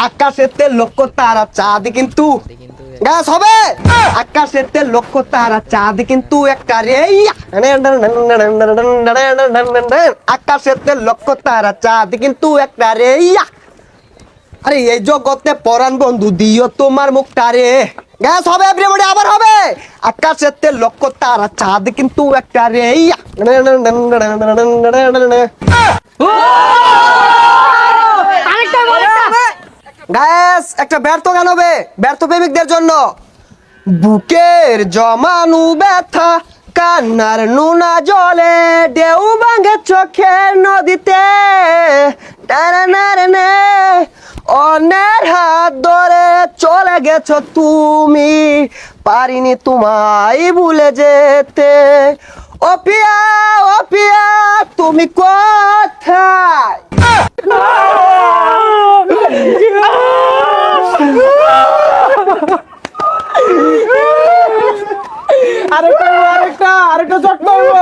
আকাশেতে লক্ষ তারা চাঁদ কিন্তু গাছ হবে। আকাশেতে লক্ষ তারা চাঁদ কিন্তু একটা রে। আকাশেতে লক্ষ তারা চাঁদ কিন্তু একটা রে। আরে এই জগতে পরাণ বন্ধু দিও তোমার মুখটা রে। গ্যাস হবে এভরিবডি, আবার হবে। আকাশেতে লক্ষ তারা চাঁদ কিন্তু একটা রে। গ্যাস একটা ব্যর্থ গান হবে ব্যর্থ প্রেমিকদের জন্য। বুকের জমানু ব্যথা কান্নার নুনা জলে ঢেউ ভাঙে চোখের নদীতে। অন্যের হাত ধরে চলে গেছো তুমি, পারিনি তোমায় ভুলে যেতে। ও পিয়া ও পিয়া তুমি কোথায়? আরেকটা আরেকটা আরেকটা চট মারবো।